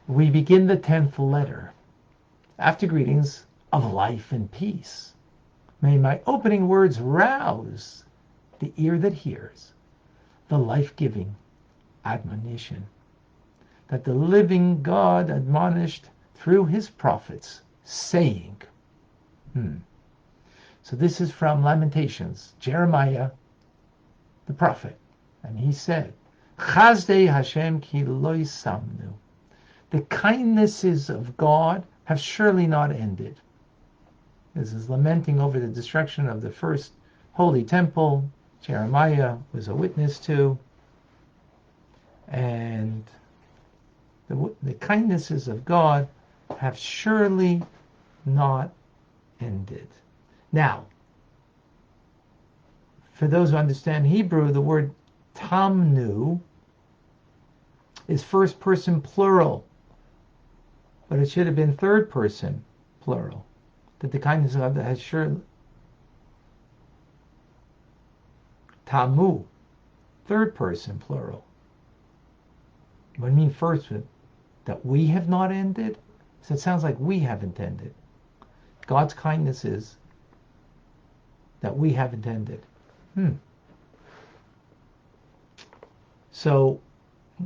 We begin the 10th letter. After greetings of life and peace, may my opening words rouse the ear that hears the life-giving admonition that the living God admonished through his prophets, saying, So this is from Lamentations, Jeremiah, the prophet, and he said, Chazdei Hashem ki lo samnu. The kindnesses of God have surely not ended. This is lamenting over the destruction of the first holy temple. Jeremiah was a witness to. And the kindnesses of God have surely not ended. Now, for those who understand Hebrew, the word tamnu is first person plural, but it should have been third person plural. That the kindness of God has surely. Tamu, third person plural. What do you mean first? That we have not ended? So it sounds like we haven't ended. God's kindness is that we haven't ended. So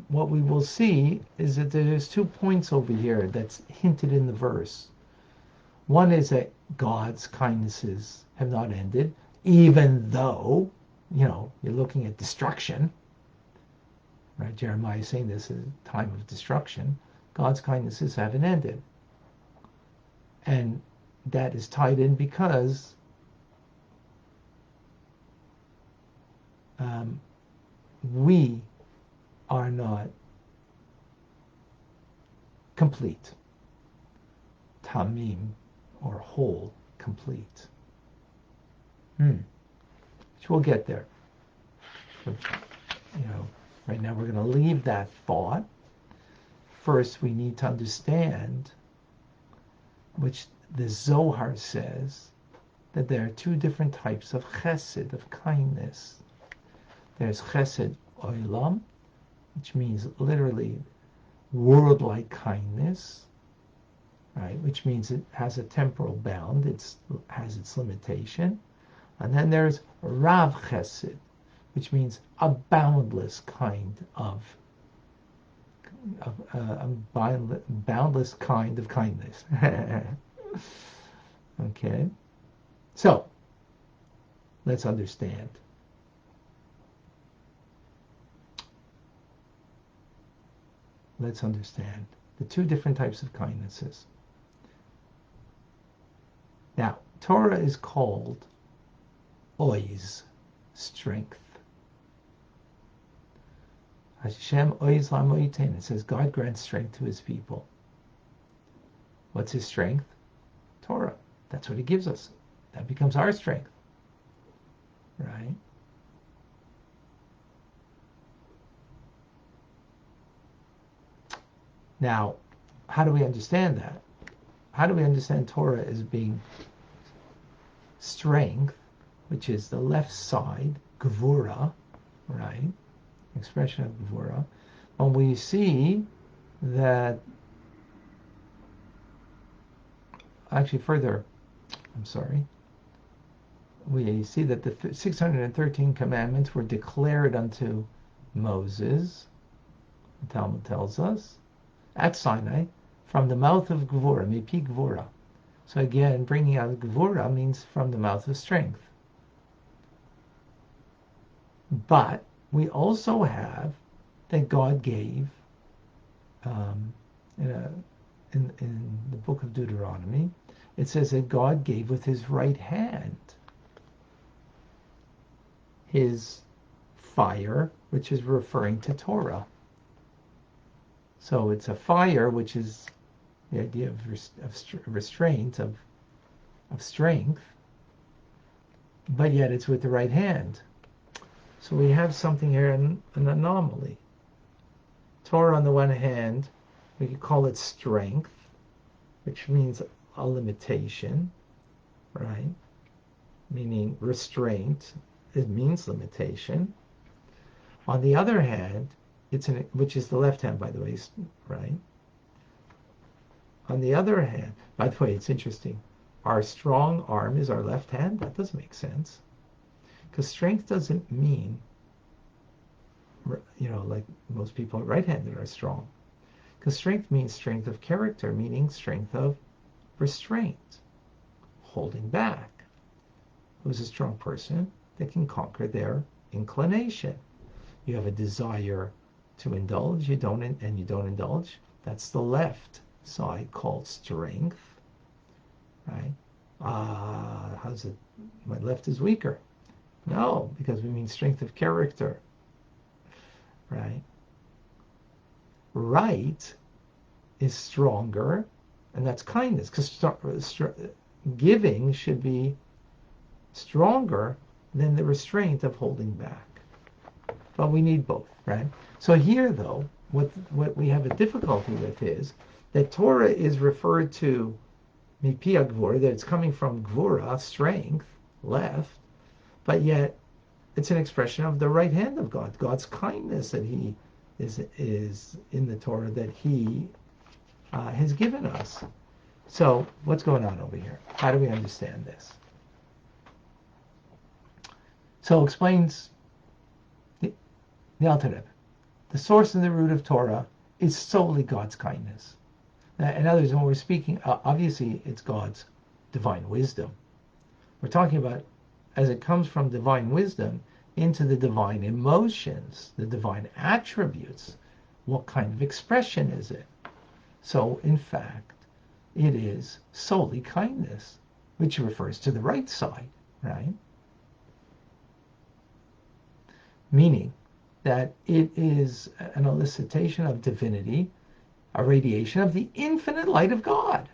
what we will see is that there's 2 points over here that's hinted in the verse. One is that God's kindnesses have not ended, even though, you're looking at destruction. Right? Jeremiah is saying this is a time of destruction. God's kindnesses haven't ended. And that is tied in because we are not complete. Tamim, or whole, complete. Which we'll get there. But, right now we're going to leave that thought. First, we need to understand, which the Zohar says, that there are 2 different types of chesed, of kindness. There's chesed olam, which means literally world-like kindness, right? Which means it has a temporal bound, it has its limitation. And then there's rav chesed, which means a boundless kind of boundless kind of kindness. Okay, so let's understand. Let's understand the 2 different types of kindnesses. Now, Torah is called oiz, strength. Hashem oiz lamoitain. It says God grants strength to his people. What's his strength? Torah. That's what he gives us. That becomes our strength. Right? Now, how do we understand that? How do we understand Torah as being strength, which is the left side, Gevurah, right? Expression of Gevurah. When we see that, actually further, we see that the 613 commandments were declared unto Moses, the Talmud tells us, at Sinai, from the mouth of Gevurah, mipi Gevurah. So again, bringing out Gevurah means from the mouth of strength. But we also have that God gave, in the book of Deuteronomy, it says that God gave with his right hand his fire, which is referring to Torah. So it's a fire, which is the idea of restraint, of strength, but yet it's with the right hand. So we have something here, an anomaly. Torah, on the one hand, we could call it strength, which means a limitation, right? Meaning restraint, it means limitation. On the other hand, which is the left hand, by the way, right? on the other hand, by the way, it's interesting. Our strong arm is our left hand. That doesn't make sense. Because strength doesn't mean, like most people are right-handed are strong. Because strength means strength of character, meaning strength of restraint, holding back. Who's a strong person that can conquer their inclination? You have a desire to indulge, you don't indulge. That's the left side called strength, right? How's it? My left is weaker. No, because we mean strength of character, right? Right is stronger, and that's kindness, because giving should be stronger than the restraint of holding back. But we need both, right? So here, though, what we have a difficulty with is that Torah is referred to mipia gevurah, that it's coming from gevurah, strength, left, but yet it's an expression of the right hand of God, God's kindness that He is in the Torah that He has given us. So what's going on over here? How do we understand this? So explains the Alter Rebbe. The source and the root of Torah is solely God's kindness. In other words, when we're speaking, obviously it's God's divine wisdom. We're talking about as it comes from divine wisdom into the divine emotions, the divine attributes. What kind of expression is it? So, in fact, it is solely kindness, which refers to the right side, right? Meaning that it is an elicitation of divinity, a radiation of the infinite light of God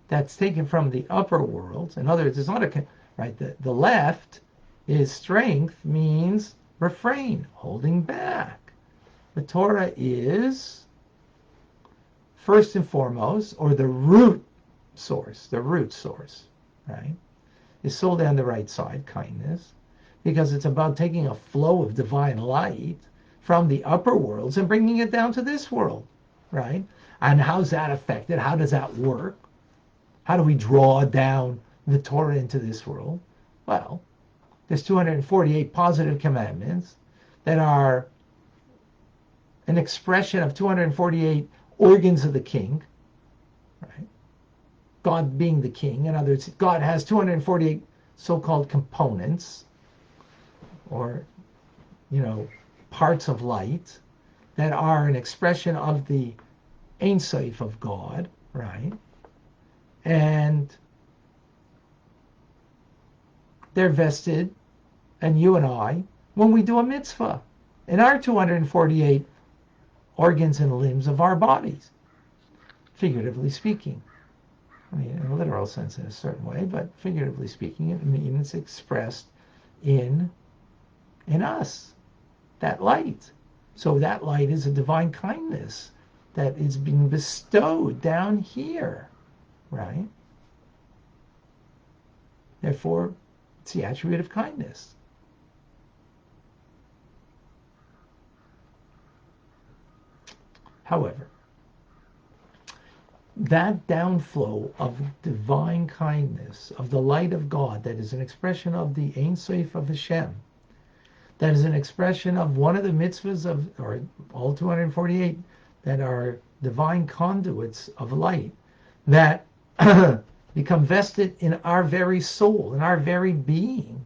that's taken from the upper world. In other words, it's not right. The left is strength, means refrain, holding back. The Torah is first and foremost, or the root source, right, is solely on the right side, kindness, because it's about taking a flow of divine light from the upper worlds and bringing it down to this world, right? And how's that affected? How does that work? How do we draw down the Torah into this world? Well, there's 248 positive commandments that are an expression of 248 organs of the king, right? God being the king. In other words, God has 248 so-called components, or, parts of light that are an expression of the Ein Sof of God, right? And they're vested, and you and I, when we do a mitzvah, in our 248 organs and limbs of our bodies, figuratively speaking. I mean, in a literal sense in a certain way, but figuratively speaking, it means it's expressed in us, that light. So that light is a divine kindness that is being bestowed down here, right? Therefore, it's the attribute of kindness. However, that downflow of divine kindness, of the light of God, that is an expression of the Ein Sof of Hashem, that is an expression of one of the mitzvahs of, or all 248, that are divine conduits of light, that become vested in our very soul, in our very being.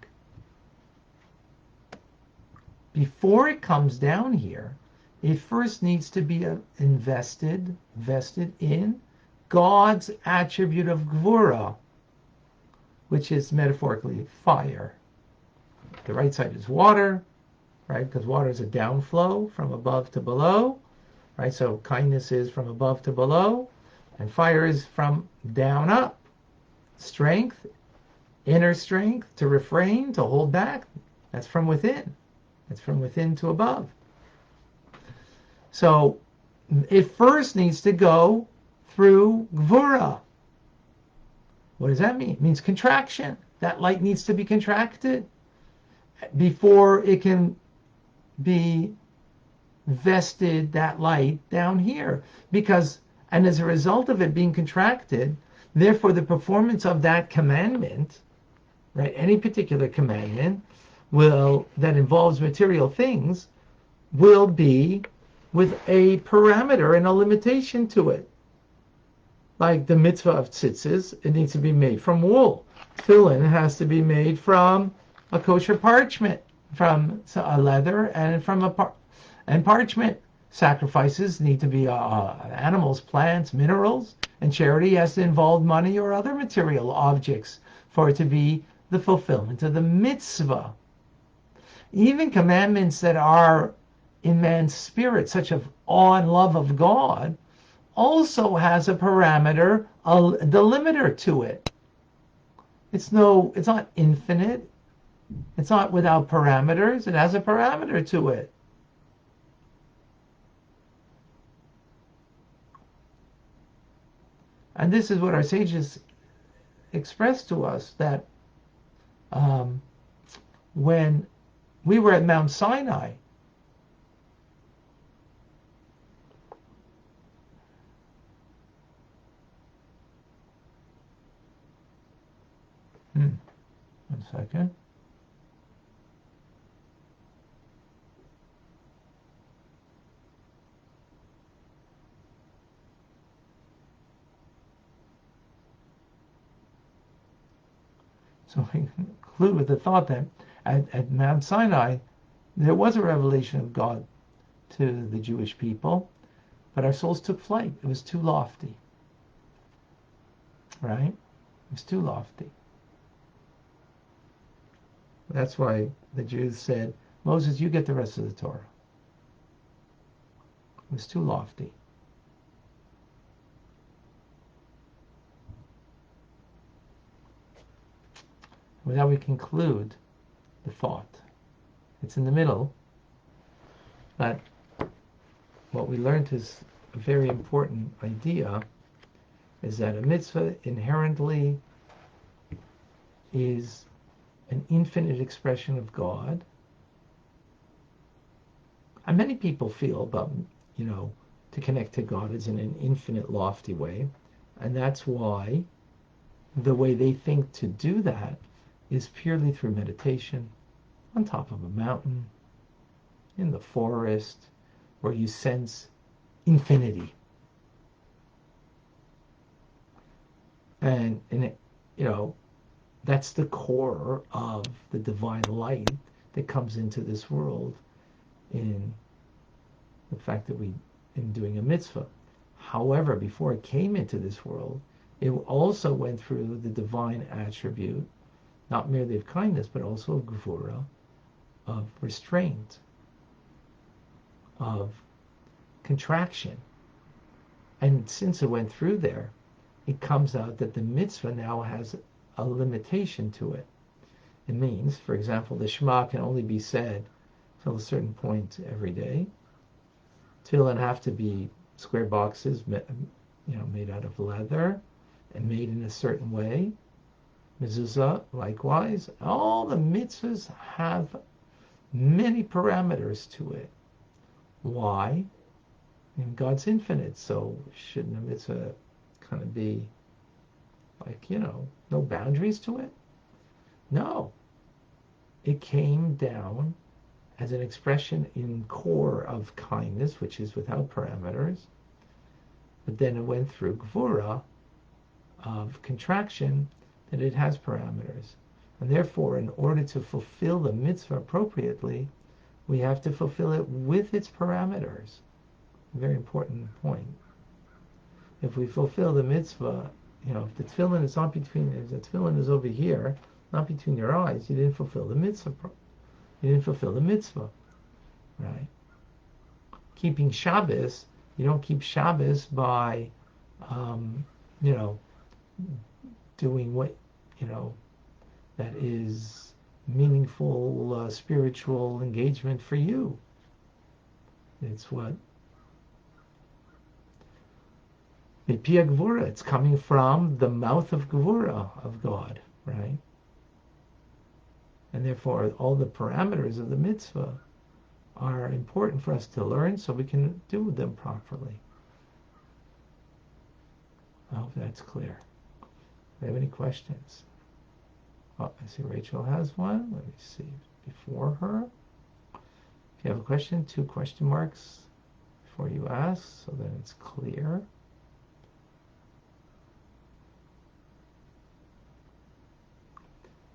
Before it comes down here, it first needs to be vested in God's attribute of Gevurah, which is metaphorically fire. The right side is water, right? Because water is a downflow from above to below, right? So kindness is from above to below, and fire is from down up. Strength, inner strength, to refrain, to hold back, that's from within. It's from within to above. So it first needs to go through Gevurah. What does that mean? It means contraction. That light needs to be contracted before it can be vested, that light, down here. Because And as a result of it being contracted, therefore the performance of that commandment, right, any particular commandment that involves material things will be with a parameter and a limitation to it. Like the mitzvah of tzitzis, it needs to be made from wool. Tefillin has to be made from a kosher parchment, from a leather and from and parchment. Sacrifices need to be animals, plants, minerals, and charity has to involve money or other material objects for it to be the fulfillment of the mitzvah. Even commandments that are in man's spirit, such as awe and love of God, also has a parameter, a delimiter to it. It's not infinite. It's not without parameters. It has a parameter to it. And this is what our sages expressed to us, that when we were at Mount Sinai, one second. So we conclude with the thought that at Mount Sinai, there was a revelation of God to the Jewish people, but our souls took flight. It was too lofty. Right? It was too lofty. That's why the Jews said, Moses, you get the rest of the Torah. It was too lofty. With that we conclude the thought. It's in the middle, but what we learned is a very important idea, is that a mitzvah inherently is an infinite expression of God. And many people feel about, to connect to God is in an infinite, lofty way. And that's why the way they think to do that is purely through meditation, on top of a mountain, in the forest, where you sense infinity. And that's the core of the divine light that comes into this world in the fact that in doing a mitzvah. However, before it came into this world, it also went through the divine attribute, not merely of kindness, but also of Gevurah, of restraint, of contraction. And since it went through there, it comes out that the mitzvah now has a limitation to it. It means, for example, the Shema can only be said till a certain point every day. Tefillin have to be square boxes, made out of leather and made in a certain way. Mezuzah, likewise. All the mitzvahs have many parameters to it. Why? God's infinite, so shouldn't a mitzvah kind of be like, no boundaries to it? No. It came down as an expression in core of kindness, which is without parameters, but then it went through Gevurah of contraction, that it has parameters. And therefore, in order to fulfill the mitzvah appropriately, we have to fulfill it with its parameters. A very important point. If we fulfill the mitzvah, if the tefillin is not if the tefillin is over here, not between your eyes, you didn't fulfill the mitzvah. You didn't fulfill the mitzvah, right? Keeping Shabbos, you don't keep Shabbos by, doing what, that is meaningful spiritual engagement for you. It's what Mipia Gevurah, it's coming from the mouth of Gevurah, of God, right? And therefore, all the parameters of the mitzvah are important for us to learn so we can do them properly. I hope that's clear. Do you have any questions? Oh, I see Rachel has one. Let me see. Before her. If you have a question, 2 question marks before you ask, so that it's clear.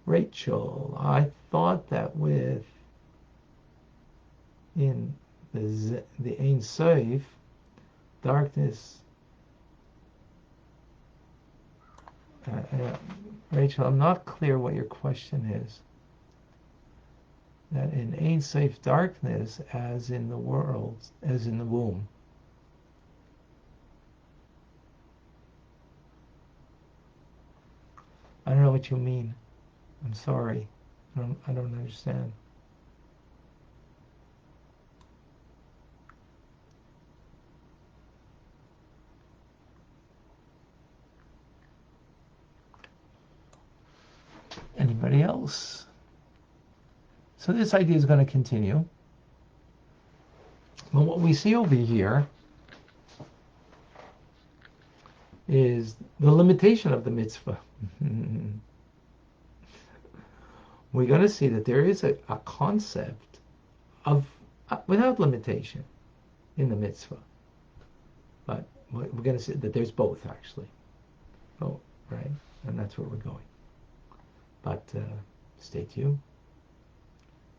Rachel, I thought that in the Ein Sof, darkness. Rachel, I'm not clear what your question is. That in Ein Sof darkness, as in the world, as in the womb. I don't know what you mean. I'm sorry. I don't understand. Anybody else? So this idea is going to continue. But what we see over here is the limitation of the mitzvah. We're going to see that there is a concept of without limitation in the mitzvah. But we're going to see that there's both, actually. Oh, right? And that's where we're going. But stay tuned.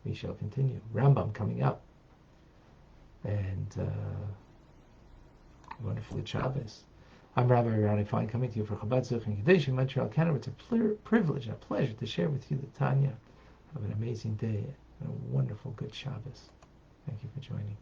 We shall continue. Rambam coming up. And wonderful Shabbos. I'm Rabbi Ronnie Fine, coming to you from Chabad Zuch in Kadesh in Montreal, Canada. It's a privilege and a pleasure to share with you the Tanya. Have an amazing day and a wonderful good Shabbos. Thank you for joining.